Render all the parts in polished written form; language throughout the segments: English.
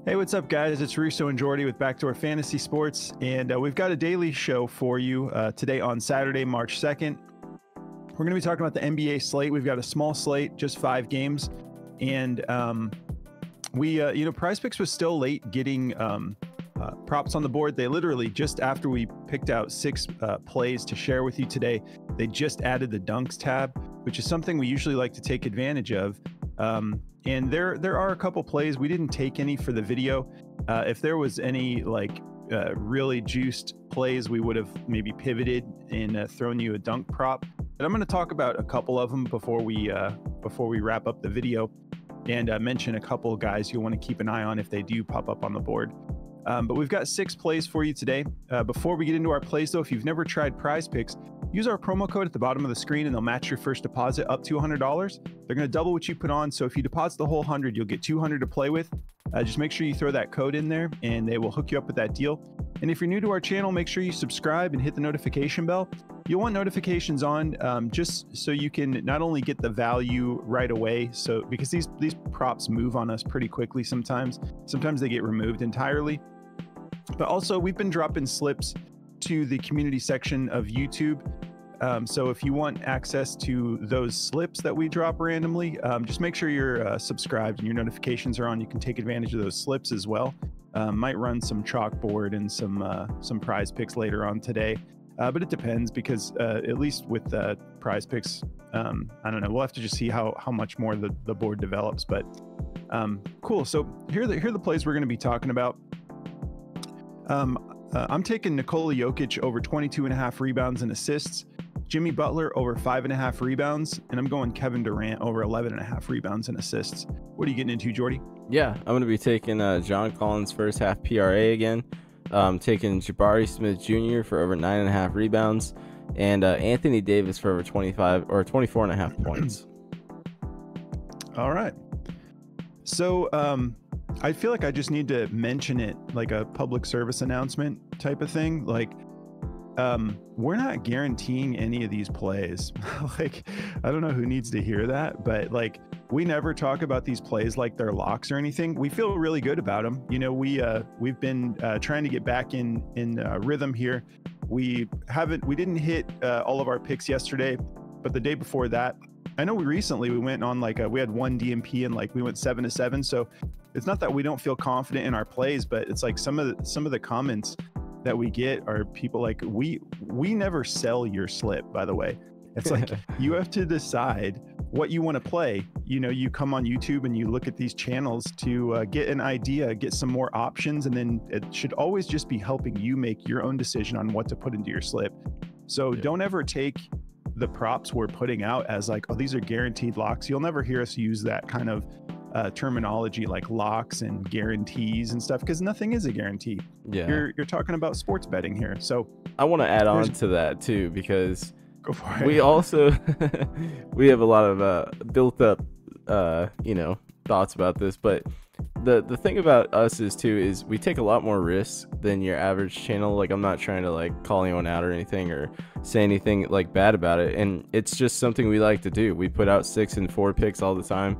Hey, what's up, guys? It's Russo and Jordy with Backdoor Fantasy Sports, and we've got a daily show for you today on Saturday, March 2nd. We're going to be talking about the NBA slate. We've got a small slate, just 5 games, and Prize Picks was still late getting props on the board. They literally, just after we picked out 6 plays to share with you today, they just added the Dunks tab, which is something we usually like to take advantage of. And there are a couple plays. We didn't take any for the video. If there was any really juiced plays, we would have maybe pivoted and thrown you a dunk prop. But I'm going to talk about a couple of them before we wrap up the video, and mention a couple of guys you'll want to keep an eye on if they do pop up on the board. But we've got 6 plays for you today. Before we get into our plays, though, if you've never tried Prize Picks, use our promo code at the bottom of the screen and they'll match your first deposit up to $100. They're going to double what you put on. So if you deposit the whole 100, you'll get 200 to play with. Just make sure you throw that code in there and they will hook you up with that deal. And if you're new to our channel, make sure you subscribe and hit the notification bell. You'll want notifications on just so you can not only get the value right away, so because these props move on us pretty quickly sometimes they get removed entirely. But also, we've been dropping slips to the community section of YouTube. So if you want access to those slips that we drop randomly, just make sure you're subscribed and your notifications are on. You can take advantage of those slips as well. Might run some chalkboard and some Prize Picks later on today. But it depends, because at least with Prize Picks, I don't know. We'll have to just see how much more the board develops. But cool. So here are the plays we're going to be talking about. I'm taking Nikola Jokic over 22.5 rebounds and assists, Jimmy Butler over 5.5 rebounds, and I'm going Kevin Durant over 11.5 rebounds and assists. What are you getting into, Jordy? Yeah, I'm going to be taking John Collins' first half PRA again. Taking Jabari Smith Jr. for over 9.5 rebounds, and Anthony Davis for over 25 or 24.5 points. All right. So I feel like I just need to mention it like a public service announcement type of thing. Like, we're not guaranteeing any of these plays. Like, I don't know who needs to hear that, but like, we never talk about these plays like they're locks or anything. We feel really good about them. You know, we've been trying to get back in rhythm here. We didn't hit all of our picks yesterday, but the day before that, I know we went on we had 1 DMP and we went 7-7. So it's not that we don't feel confident in our plays, but it's like some of the comments that we get are people like, we never sell your slip, by the way. It's like, you have to decide what you want to play. You know, you come on YouTube and you look at these channels to get an idea, get some more options, and then it should always just be helping you make your own decision on what to put into your slip. So don't ever take the props we're putting out as like, oh, these are guaranteed locks. You'll never hear us use that kind of terminology like locks and guarantees and stuff, because nothing is a guarantee. Yeah, you're talking about sports betting here. So I want to add on to that too, because go for it. We also we have a lot of built up thoughts about this, but the thing about us is we take a lot more risks than your average channel. Like, I'm not trying to like call anyone out or anything or say anything like bad about it, and it's just something we like to do. We put out 6 and 4 picks all the time.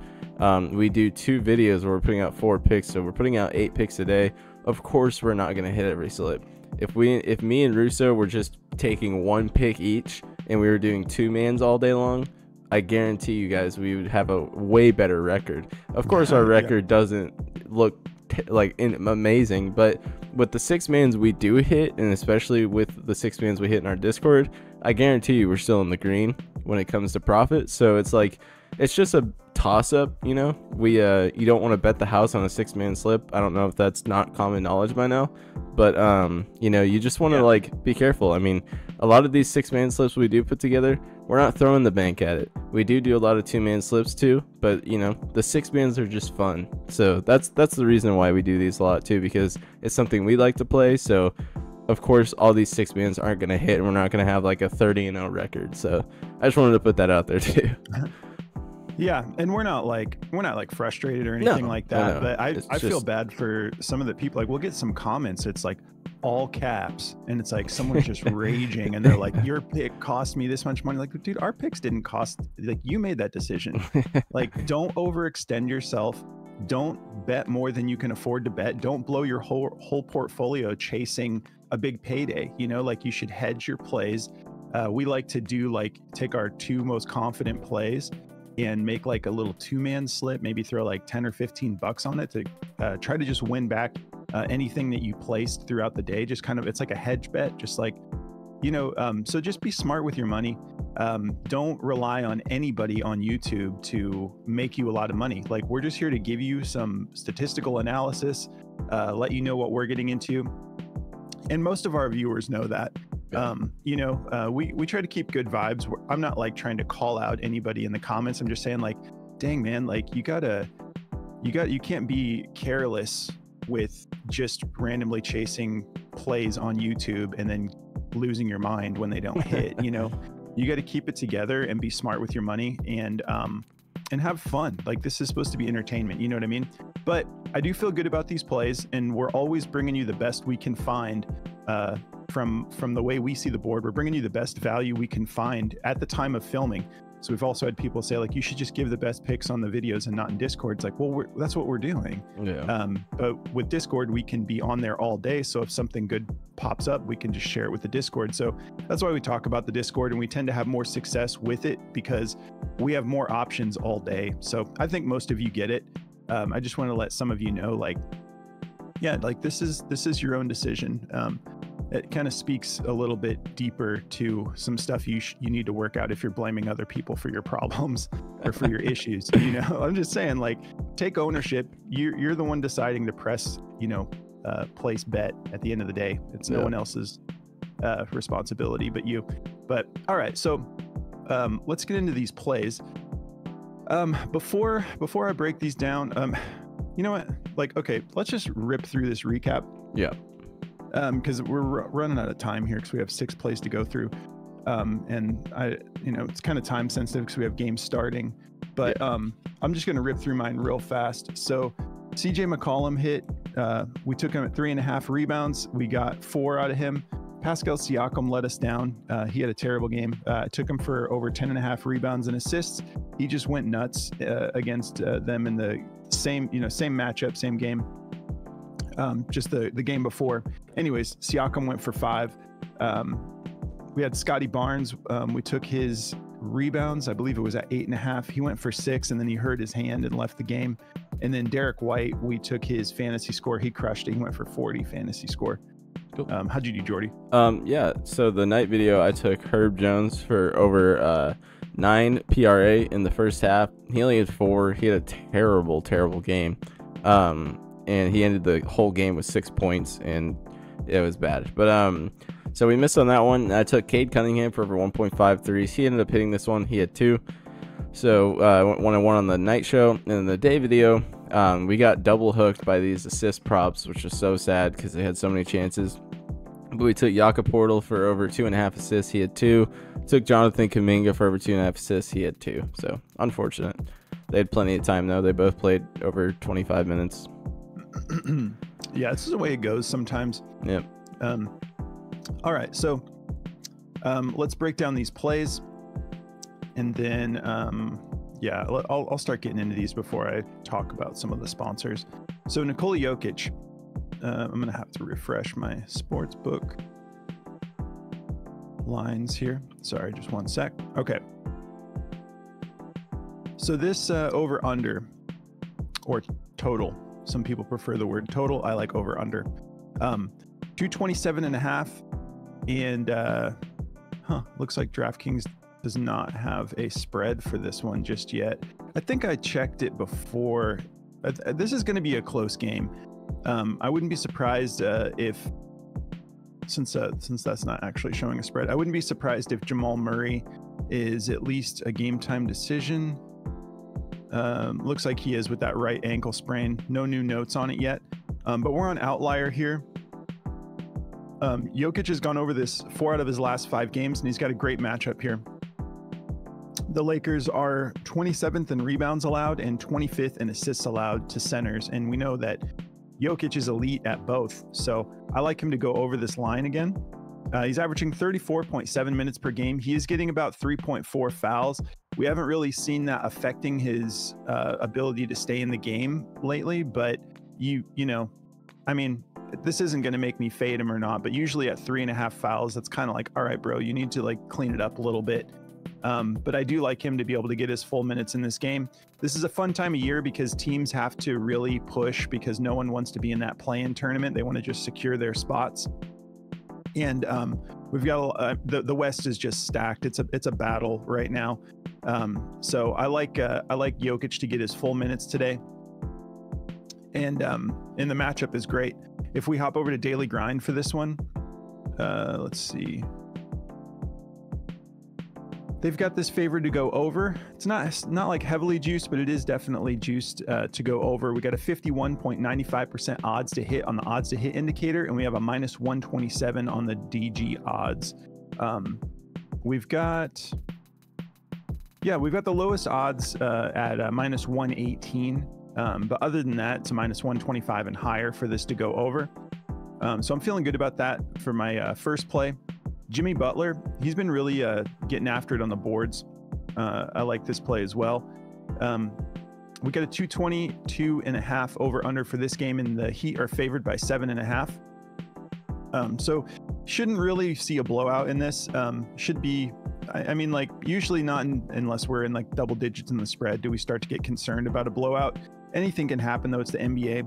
We do 2 videos where we're putting out 4 picks, so we're putting out 8 picks a day. Of course, we're not going to hit every slip. If me and Russo were just taking 1 pick each and we were doing 2-mans all day long, I guarantee you guys we would have a way better record. Of course, our record doesn't look amazing, but with the 6-mans we do hit, and especially with the 6-mans we hit in our Discord, I guarantee you we're still in the green when it comes to profit. So it's like, it's just a toss-up, you know. You don't want to bet the house on a 6-man slip. I don't know if that's not common knowledge by now, but you just want to be careful. I mean, a lot of these 6-man slips we do put together, we're not throwing the bank at it. We do a lot of 2-man slips too, but the 6-mans are just fun. So that's the reason why we do these a lot too, because it's something we like to play. So of course, all these 6-mans aren't going to hit, and we're not going to have like a 30-0 record. So I just wanted to put that out there too. Yeah, and we're not frustrated or anything like that. No, but I feel bad for some of the people. Like, we'll get some comments. It's like all caps, and it's like someone's just raging, and they're like, "Your pick cost me this much money." Like, dude, our picks didn't cost. Like, you made that decision. Like, don't overextend yourself don't bet more than you can afford to bet. Don't blow your whole portfolio chasing a big payday. You know, like, you should hedge your plays. We like to do, like, take our 2 most confident plays and make like a little 2-man slip, maybe throw like 10 or 15 bucks on it to try to just win back anything that you placed throughout the day. Just kind of, it's like a hedge bet, just like, you know, so just be smart with your money. Don't rely on anybody on YouTube to make you a lot of money. Like, we're just here to give you some statistical analysis, let you know what we're getting into. And most of our viewers know that. You know, we try to keep good vibes. I'm not like trying to call out anybody in the comments. I'm just saying, like, dang man, like, you can't be careless with just randomly chasing plays on YouTube and then losing your mind when they don't hit. You know, you got to keep it together and be smart with your money, and have fun. Like, this is supposed to be entertainment, you know what I mean? But I do feel good about these plays, and we're always bringing you the best we can find. From the way we see the board, we're bringing you the best value we can find at the time of filming. So we've also had people say, like, you should just give the best picks on the videos and not in Discord. It's like, well, that's what we're doing. Yeah. But with Discord, we can be on there all day. So if something good pops up, we can just share it with the Discord. So that's why we talk about the Discord, and we tend to have more success with it because we have more options all day. So I think most of you get it. I just want to let some of you know, like, yeah, like, this is your own decision. It kind of speaks a little bit deeper to some stuff you need to work out if you're blaming other people for your problems or for your issues. You know, I'm just saying, like, take ownership. You're the one deciding to press, you know, place bet at the end of the day. It's no one else's responsibility but you. But all right, so let's get into these plays. Before I break these down, you know what? Like, okay, let's just rip through this recap. Yeah. Because we're running out of time here because we have 6 plays to go through. And you know, it's kind of time sensitive because we have games starting. But I'm just going to rip through mine real fast. So CJ McCollum hit. We took him at 3.5 rebounds. We got 4 out of him. Pascal Siakam let us down. He had a terrible game. Took him for over 10.5 rebounds and assists. He just went nuts against them in the same matchup, same game. Just the game before. Anyways, Siakam went for 5. We had Scotty Barnes. We took his rebounds. I believe it was at 8.5. He went for 6, and then he hurt his hand and left the game. And then Derek White, we took his fantasy score. He crushed it. He went for 40 fantasy score. Cool. How'd you do, Jordy? Yeah, so the night video, I took Herb Jones for over 9 PRA in the first half. He only had 4. He had a terrible game. And he ended the whole game with 6 points, and it was bad. But so we missed on that one. I took Cade Cunningham for over 1.5 threes. He ended up hitting this one. He had 2. So I went 1-1 on the night show. And in the day video, we got double hooked by these assist props, which was so sad because they had so many chances. But we took Jakob Poeltl for over 2.5 assists. He had 2. Took Jonathan Kuminga for over 2.5 assists. He had 2. So unfortunate. They had plenty of time though. They both played over 25 minutes. Yeah, this is the way it goes sometimes. Yep. All right, so let's break down these plays, and then yeah, I'll start getting into these before I talk about some of the sponsors. So Nikola Jokic, I'm gonna have to refresh my sports book lines here. Sorry, just one sec. Okay. So this over under, or total. Some people prefer the word total. I like over under. 227.5, and looks like DraftKings does not have a spread for this one just yet. I think I checked it before. This is going to be a close game. I wouldn't be surprised if, since that's not actually showing a spread, I wouldn't be surprised if Jamal Murray is at least a game time decision. Looks like he is with that right ankle sprain. No new notes on it yet, but we're on Outlier here. Jokic has gone over this 4 out of his last 5 games, and he's got a great matchup here. The Lakers are 27th in rebounds allowed and 25th in assists allowed to centers, and we know that Jokic is elite at both, so I like him to go over this line again. He's averaging 34.7 minutes per game. He is getting about 3.4 fouls. We haven't really seen that affecting his ability to stay in the game lately, but you know, I mean, this isn't going to make me fade him or not, but usually at 3.5 fouls, that's kind of like, all right, bro, you need to like clean it up a little bit. But I do like him to be able to get his full minutes in this game. This is a fun time of year because teams have to really push because no one wants to be in that play-in tournament. They want to just secure their spots. And we've got the West is just stacked. It's a battle right now. So I like Jokic to get his full minutes today. And the matchup is great. If we hop over to Daily Grind for this one, let's see. They've got this favored to go over. It's not like heavily juiced, but it is definitely juiced to go over. We got a 51.95% odds to hit on the odds to hit indicator, and we have a minus 127 on the DG odds. We've got the lowest odds at minus 118. But other than that, it's a minus 125 and higher for this to go over. So I'm feeling good about that for my first play. Jimmy Butler, he's been really getting after it on the boards. I like this play as well. We got a 222.5 over under for this game, and the Heat are favored by 7.5. So shouldn't really see a blowout in this. Should be, I mean, like usually not unless we're in like double digits in the spread do we start to get concerned about a blowout. Anything can happen though. It's the NBA.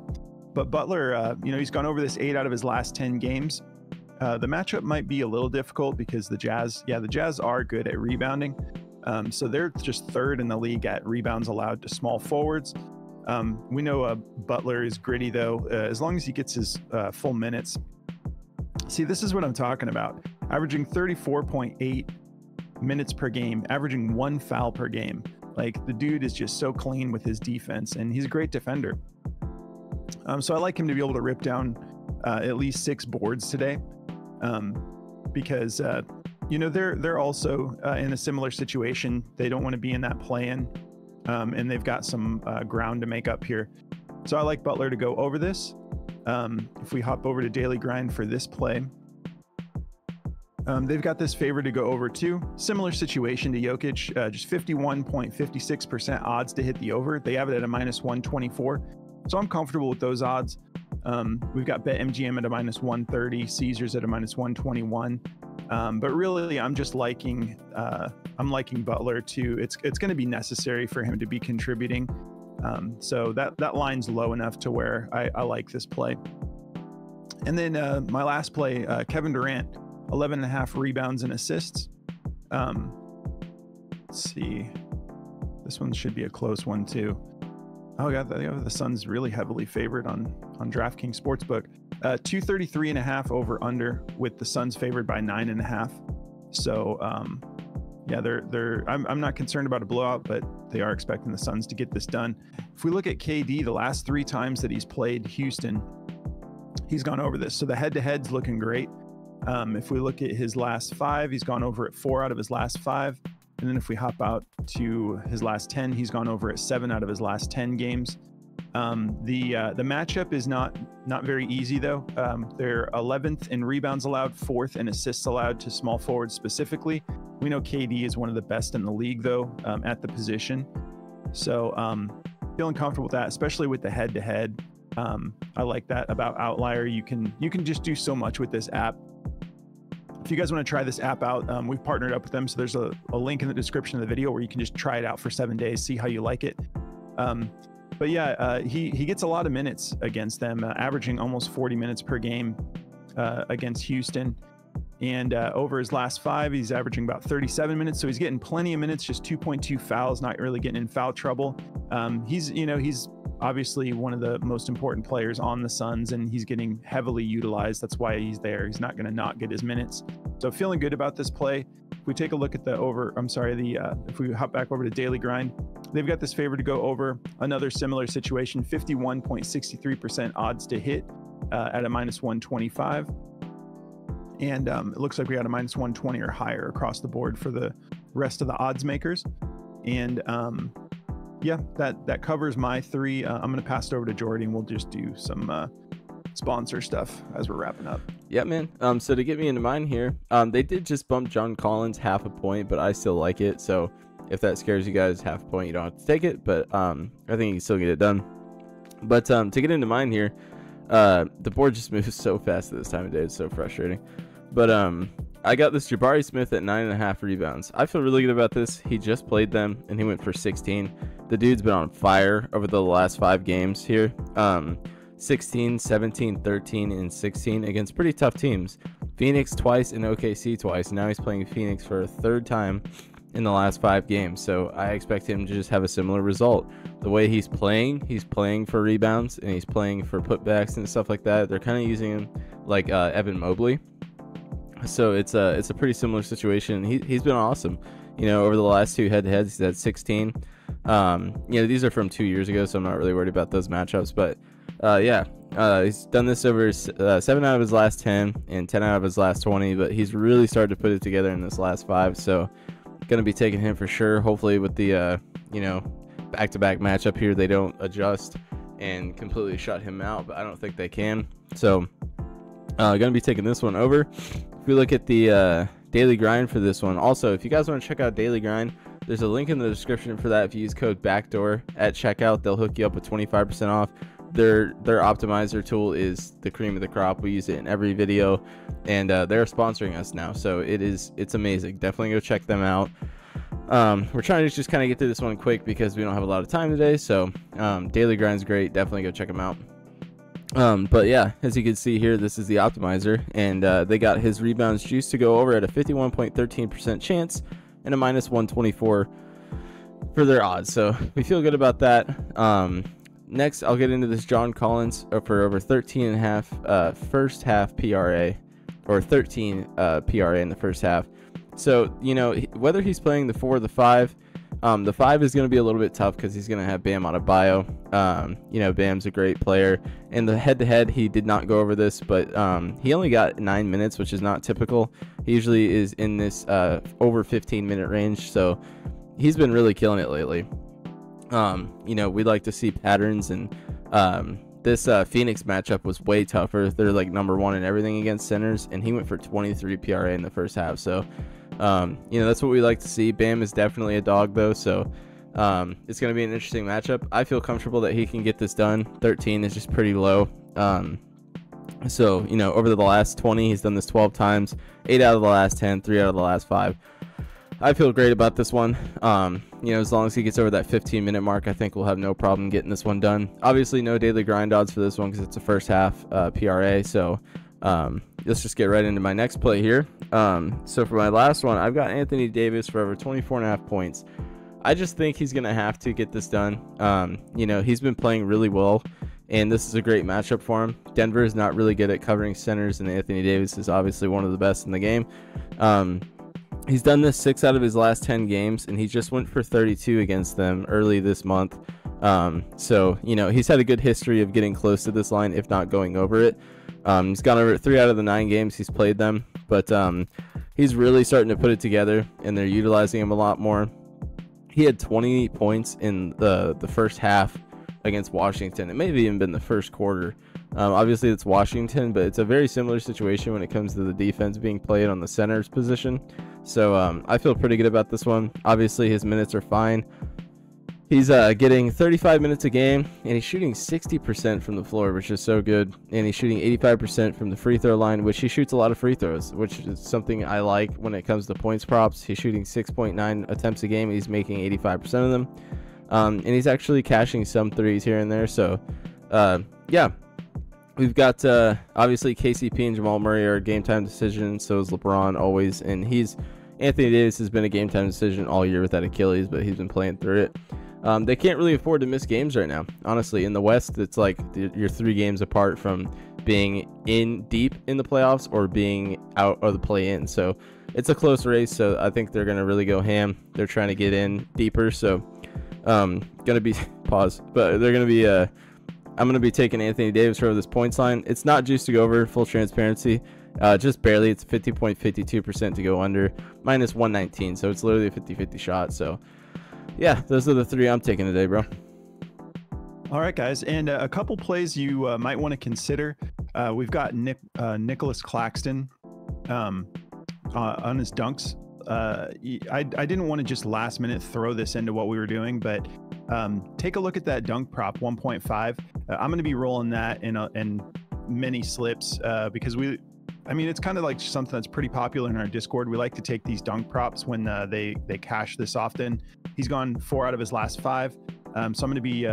But Butler, he's gone over this 8 out of his last 10 games. The matchup might be a little difficult because the Jazz are good at rebounding. So they're just third in the league at rebounds allowed to small forwards. We know Butler is gritty though, as long as he gets his full minutes. See, this is what I'm talking about. Averaging 34.8 minutes per game, averaging 1 foul per game. Like the dude is just so clean with his defense, and he's a great defender. So I like him to be able to rip down at least 6 boards today. Because they're also in a similar situation. They don't want to be in that play-in, and they've got some ground to make up here. So I like Butler to go over this. If we hop over to Daily Grind for this play, they've got this favor to go over too. Similar situation to Jokic, just 51.56% odds to hit the over. They have it at a minus 124. So I'm comfortable with those odds. We've got BetMGM at a minus 130, Caesars at a minus 121. But really, I'm just liking Butler to. It's going to be necessary for him to be contributing. So that line's low enough to where I like this play. And then my last play, Kevin Durant, 11.5 rebounds and assists. Let's see. This one should be a close one too. Oh yeah, the Suns really heavily favored on DraftKings Sportsbook. 233.5 over under with the Suns favored by 9.5. So I'm not concerned about a blowout, but they are expecting the Suns to get this done. If we look at KD, the last 3 times that he's played Houston, he's gone over this. So the head-to-head's looking great. If we look at his last 5, he's gone over at 4 out of his last 5. And then if we hop out to his last 10, he's gone over at 7 out of his last 10 games. The matchup is not very easy though. They're 11th in rebounds allowed, 4th in assists allowed to small forwards specifically. We know KD is one of the best in the league though, at the position. So feeling comfortable with that, especially with the head-to-head. I like that about Outlier. You can just do so much with this app. If you guys want to try this app out, we've partnered up with them. So there's a link in the description of the video where you can just try it out for 7 days, see how you like it. But yeah, he gets a lot of minutes against them, averaging almost 40 minutes per game against Houston. And over his last 5, he's averaging about 37 minutes. So he's getting plenty of minutes, just 2.2 fouls, not really getting in foul trouble. He's obviously one of the most important players on the Suns, and he's getting heavily utilized. That's why he's there. He's not going to not get his minutes. So feeling good about this play. If we take a look at if we hop back over to Daily Grind, they've got this favor to go over. Another similar situation, 51.63% odds to hit at a minus 125. And it looks like we got a minus 120 or higher across the board for the rest of the odds makers. And yeah, that covers my 3. I'm going to pass it over to Jordy, and we'll just do some sponsor stuff as we're wrapping up. Yeah, man. So to get me into mine here, they did just bump John Collins half a point, but I still like it. So if that scares you guys, half a point, you don't have to take it, but I think you can still get it done. But to get into mine here, the board just moves so fast at this time of day. It's so frustrating. But I got this Jabari Smith at 9.5 rebounds. I feel really good about this. He just played them, and he went for 16. The dude's been on fire over the last 5 games here. 16, 17, 13, and 16 against pretty tough teams. Phoenix twice and OKC twice. Now he's playing Phoenix for a 3rd time in the last 5 games. So I expect him to just have a similar result. The way he's playing for rebounds, and he's playing for putbacks and stuff like that. They're kind of using him like Evan Mobley. So it's a pretty similar situation. He's been awesome. You know, over the last 2 head-to-heads, he's at 16. You know, these are from 2 years ago, so I'm not really worried about those matchups. But yeah, he's done this over 7 out of his last 10 and 10 out of his last 20. But he's really started to put it together in this last 5. So gonna be taking him for sure. Hopefully with the you know, back-to-back matchup here, they don't adjust and completely shut him out. But I don't think they can. So gonna be taking this one over. If we look at the daily grind for this one, also if you guys want to check out daily grind, there's a link in the description for that. If you use code backdoor at checkout, they'll hook you up with 25% off. Their optimizer tool is the cream of the crop. We use it in every video, and they're sponsoring us now, so it's amazing. Definitely go check them out. We're trying to just kind of get through this one quick because we don't have a lot of time today. So daily grind's great. Definitely go check them out. But yeah, as you can see here, this is the optimizer, and they got his rebounds juice to go over at a 51.13% chance and a minus 124 for their odds. So we feel good about that. Next, I'll get into this John Collins for over 13.5 first half PRA, or 13 PRA in the first half. So, you know, whether he's playing the 4 or the 5, the 5 is going to be a little bit tough because he's going to have Bam Adebayo. You know, Bam's a great player. And the head-to-head, he did not go over this, but he only got 9 minutes, which is not typical. He usually is in this over 15-minute range, so he's been really killing it lately. You know, we like to see patterns, and this Phoenix matchup was way tougher. They're like number 1 in everything against centers, and he went for 23 PRA in the first half. So, you know, that's what we like to see. Bam is definitely a dog, though, so it's going to be an interesting matchup. I feel comfortable that he can get this done. 13 is just pretty low. So, you know, over the last 20, he's done this 12 times, 8 out of the last 10, 3 out of the last 5. I feel great about this one. You know, as long as he gets over that 15-minute mark, I think we'll have no problem getting this one done. Obviously, no daily grind odds for this one because it's a first half PRA. So let's just get right into my next play here. So for my last one, I've got Anthony Davis for over 24.5 points. I just think he's going to have to get this done. You know, he's been playing really well, and this is a great matchup for him. Denver is not really good at covering centers, and Anthony Davis is obviously one of the best in the game. He's done this 6 out of his last 10 games, and he just went for 32 against them early this month. So, you know, he's had a good history of getting close to this line, if not going over it. He's gone over it 3 out of the 9 games he's played them, but he's really starting to put it together, and they're utilizing him a lot more. He had 20 points in the first half against Washington. It may have even been the first quarter. Obviously, it's Washington, but it's a very similar situation when it comes to the defense being played on the center's position. So I feel pretty good about this one. Obviously, his minutes are fine. He's getting 35 minutes a game, and he's shooting 60% from the floor, which is so good. And he's shooting 85% from the free throw line, which he shoots a lot of free throws, which is something I like when it comes to points props. He's shooting 6.9 attempts a game, and he's making 85% of them. And he's actually cashing some threes here and there. So, yeah. We've got, obviously, KCP and Jamal Murray are a game-time decision. So is LeBron always. And Anthony Davis has been a game-time decision all year with that Achilles, but he's been playing through it. They can't really afford to miss games right now. Honestly, in the West, it's like you're 3 games apart from being in deep in the playoffs or being out of the play-in. So it's a close race. So I think they're going to really go ham. They're trying to get in deeper. So going to be pause, but they're going to be I'm going to be taking Anthony Davis over this points line. It's not juiced to go over, full transparency. Just barely. It's 50.52% to go under, minus 119. So it's literally a 50-50 shot. So yeah, those are the 3 I'm taking today, bro. All right, guys. And a couple plays you might want to consider We've got Nicholas Claxton on his dunks. I didn't want to just last minute throw this into what we were doing, but take a look at that dunk prop 1.5. I'm going to be rolling that in many slips because it's kind of like something that's pretty popular in our Discord. We like to take these dunk props when they cash this often. He's gone 4 out of his last 5. So I'm going to be,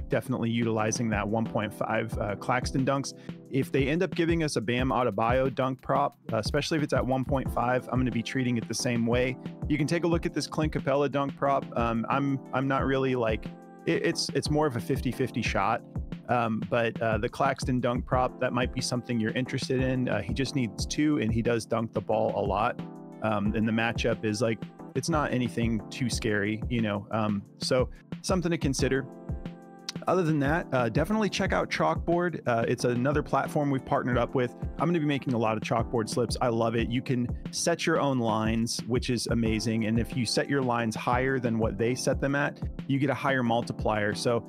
definitely utilizing that 1.5 Claxton dunks. If they end up giving us a Bam Adebayo dunk prop, especially if it's at 1.5, I'm going to be treating it the same way. You can take a look at this Clint Capella dunk prop. I'm not really like, it's more of a 50-50 shot. But the Claxton dunk prop, that might be something you're interested in. He just needs 2, and he does dunk the ball a lot. And the matchup is like, it's not anything too scary, so something to consider. Other than that, definitely check out Chalkboard. It's another platform we've partnered up with. I'm going to be making a lot of Chalkboard slips. I love it. You can set your own lines, which is amazing. And if you set your lines higher than what they set them at, you get a higher multiplier. So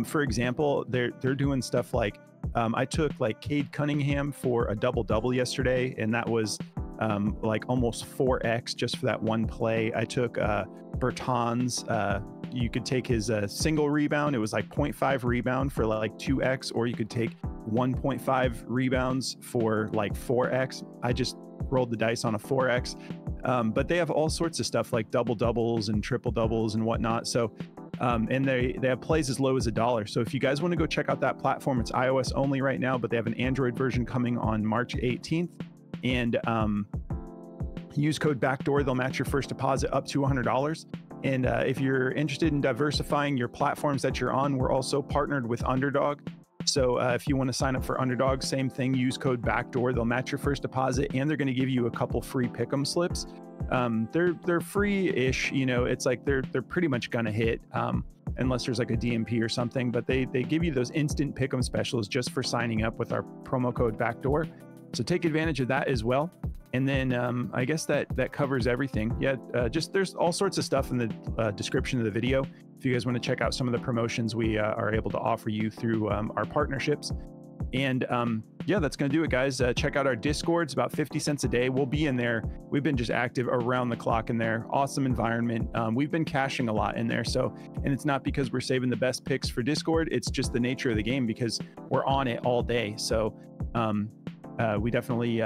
for example, they're doing stuff like, I took like Cade Cunningham for a double-double yesterday, and that was like almost 4x just for that one play. I took Bertans. You could take his single rebound. It was like 0.5 rebound for like 2x, or you could take 1.5 rebounds for like 4x. I just rolled the dice on a 4x. But they have all sorts of stuff like double doubles and triple doubles and whatnot. So and they have plays as low as $1. So if you guys want to go check out that platform, it's iOS only right now, but they have an Android version coming on March 18th. And use code BACKDOOR. They'll match your first deposit up to $100. And if you're interested in diversifying your platforms that you're on, we're also partnered with Underdog. So if you want to sign up for Underdog, same thing, use code BACKDOOR. They'll match your first deposit, and they're going to give you a couple free pick'em slips. They're free-ish, it's like they're pretty much going to hit unless there's like a DMP or something, but they give you those instant pick'em specials just for signing up with our promo code BACKDOOR. So take advantage of that as well. And then I guess that covers everything. Yeah, just there's all sorts of stuff in the description of the video. If you guys want to check out some of the promotions we are able to offer you through our partnerships. And yeah, that's going to do it, guys. Check out our Discord. It's about 50 cents a day. We'll be in there. We've been just active around the clock in there. Awesome environment. We've been caching a lot in there. And it's not because we're saving the best picks for Discord. It's just the nature of the game because we're on it all day. So we definitely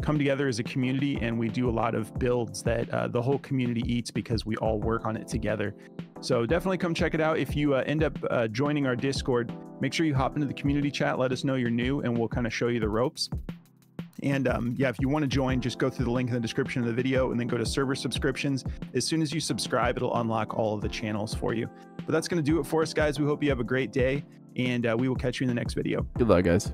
come together as a community, and we do a lot of builds that the whole community eats because we all work on it together. So definitely come check it out. If you end up joining our Discord, make sure you hop into the community chat, let us know you're new, and we'll kind of show you the ropes. And yeah, if you want to join, just go through the link in the description of the video and then go to server subscriptions. As soon as you subscribe, it'll unlock all of the channels for you. But that's going to do it for us, guys. We hope you have a great day, and we will catch you in the next video. Good luck, guys.